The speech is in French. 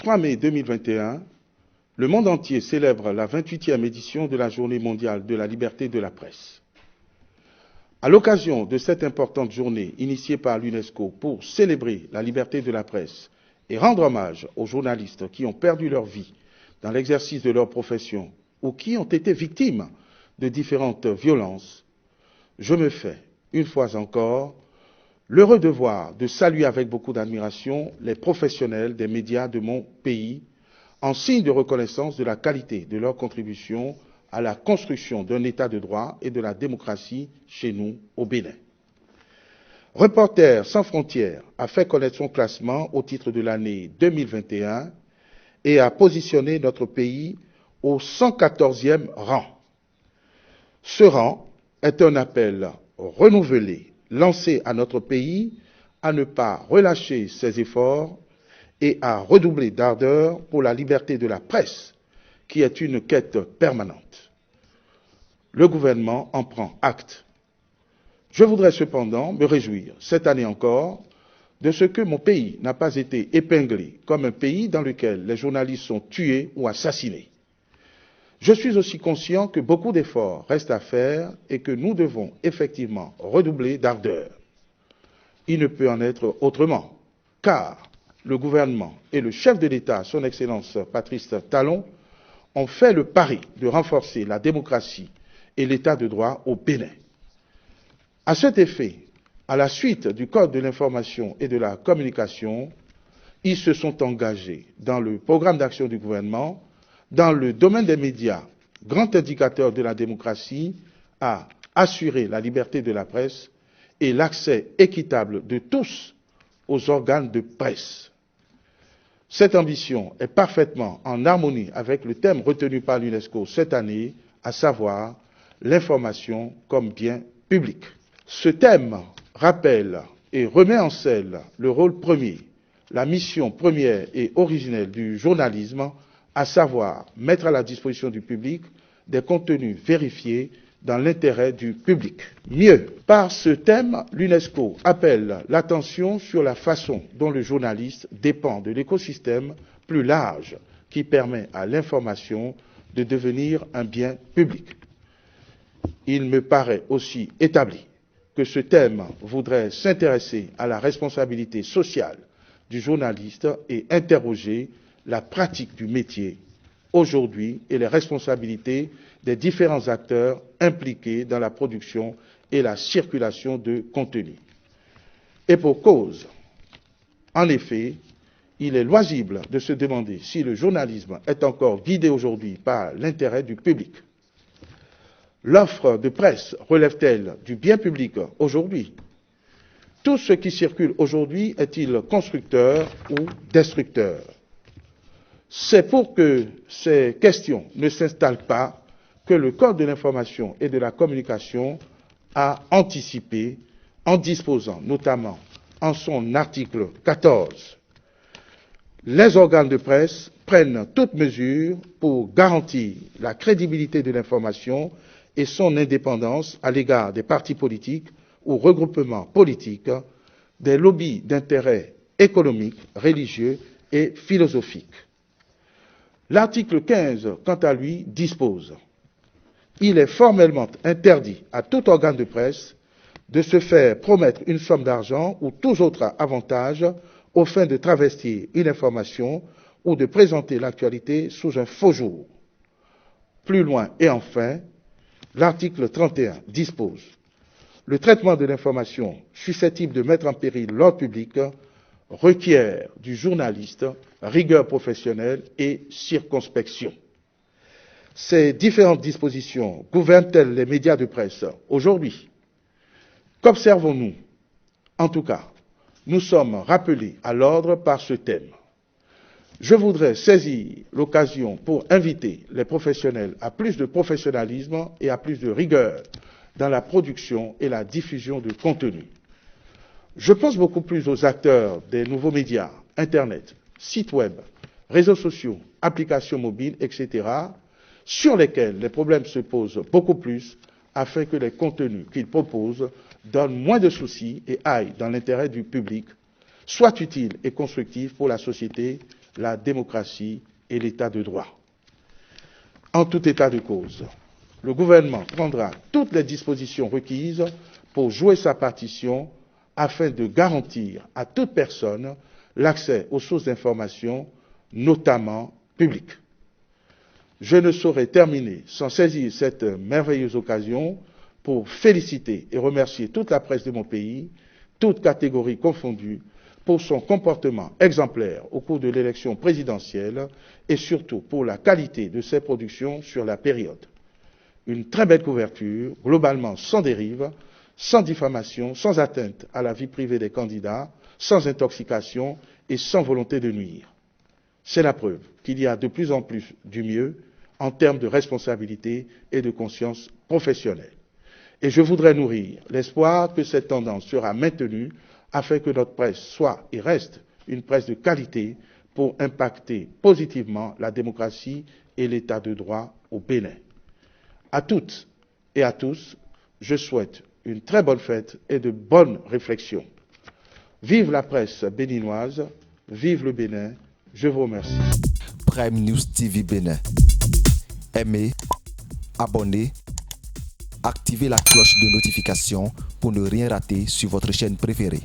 3 mai 2021, le monde entier célèbre la 28e édition de la Journée mondiale de la liberté de la presse. À l'occasion de cette importante journée initiée par l'UNESCO pour célébrer la liberté de la presse et rendre hommage aux journalistes qui ont perdu leur vie dans l'exercice de leur profession ou qui ont été victimes de différentes violences, je me fais, une fois encore, l'heureux devoir de saluer avec beaucoup d'admiration les professionnels des médias de mon pays en signe de reconnaissance de la qualité de leur contribution à la construction d'un État de droit et de la démocratie chez nous, au Bénin. Reporters sans frontières a fait connaître son classement au titre de l'année 2021 et a positionné notre pays au 114e rang. Ce rang est un appel renouvelé lancé à notre pays à ne pas relâcher ses efforts et à redoubler d'ardeur pour la liberté de la presse, qui est une quête permanente. Le gouvernement en prend acte. Je voudrais cependant me réjouir, cette année encore, de ce que mon pays n'a pas été épinglé comme un pays dans lequel les journalistes sont tués ou assassinés. Je suis aussi conscient que beaucoup d'efforts restent à faire et que nous devons effectivement redoubler d'ardeur. Il ne peut en être autrement, car le gouvernement et le chef de l'État, son Excellence Patrice Talon, ont fait le pari de renforcer la démocratie et l'État de droit au Bénin. À cet effet, à la suite du Code de l'information et de la communication, ils se sont engagés dans le programme d'action du gouvernement, dans le domaine des médias, grand indicateur de la démocratie, à assurer la liberté de la presse et l'accès équitable de tous aux organes de presse. Cette ambition est parfaitement en harmonie avec le thème retenu par l'UNESCO cette année, à savoir l'information comme bien public. Ce thème rappelle et remet en selle le rôle premier, la mission première et originelle du journalisme, à savoir mettre à la disposition du public des contenus vérifiés dans l'intérêt du public. Mieux, par ce thème, l'UNESCO appelle l'attention sur la façon dont le journaliste dépend de l'écosystème plus large qui permet à l'information de devenir un bien public. Il me paraît aussi établi que ce thème voudrait s'intéresser à la responsabilité sociale du journaliste et interroger la pratique du métier aujourd'hui et les responsabilités des différents acteurs impliqués dans la production et la circulation de contenus. Et pour cause, en effet, il est loisible de se demander si le journalisme est encore guidé aujourd'hui par l'intérêt du public. L'offre de presse relève-t-elle du bien public aujourd'hui? Tout ce qui circule aujourd'hui est-il constructeur ou destructeur? C'est pour que ces questions ne s'installent pas que le Code de l'information et de la communication a anticipé en disposant notamment en son article 14. Les organes de presse prennent toutes mesures pour garantir la crédibilité de l'information et son indépendance à l'égard des partis politiques ou regroupements politiques, des lobbies d'intérêt économiques, religieux et philosophiques. L'article 15, quant à lui, dispose: il est formellement interdit à tout organe de presse de se faire promettre une somme d'argent ou tout autre avantage aux fins de travestir une information ou de présenter l'actualité sous un faux jour. Plus loin et enfin, l'article 31 dispose: le traitement de l'information susceptible de mettre en péril l'ordre public requiert du journaliste rigueur professionnelle et circonspection. Ces différentes dispositions gouvernent-elles les médias de presse aujourd'hui? Qu'observons-nous? En tout cas, nous sommes rappelés à l'ordre par ce thème. Je voudrais saisir l'occasion pour inviter les professionnels à plus de professionnalisme et à plus de rigueur dans la production et la diffusion de contenu. Je pense beaucoup plus aux acteurs des nouveaux médias, Internet, sites web, réseaux sociaux, applications mobiles, etc., sur lesquels les problèmes se posent beaucoup plus afin que les contenus qu'ils proposent donnent moins de soucis et aillent dans l'intérêt du public, soient utiles et constructifs pour la société la démocratie et l'état de droit. En tout état de cause, le gouvernement prendra toutes les dispositions requises pour jouer sa partition afin de garantir à toute personne l'accès aux sources d'information, notamment publiques. Je ne saurais terminer sans saisir cette merveilleuse occasion pour féliciter et remercier toute la presse de mon pays, toutes catégories confondues, pour son comportement exemplaire au cours de l'élection présidentielle et surtout pour la qualité de ses productions sur la période. Une très belle couverture, globalement sans dérive, sans diffamation, sans atteinte à la vie privée des candidats, sans intoxication et sans volonté de nuire. C'est la preuve qu'il y a de plus en plus du mieux en termes de responsabilité et de conscience professionnelle. Et je voudrais nourrir l'espoir que cette tendance sera maintenue afin que notre presse soit et reste une presse de qualité pour impacter positivement la démocratie et l'état de droit au Bénin. À toutes et à tous, je souhaite une très bonne fête et de bonnes réflexions. Vive la presse béninoise, vive le Bénin, je vous remercie. Prime News TV Bénin. Aimez, abonnez, activez la cloche de notification pour ne rien rater sur votre chaîne préférée.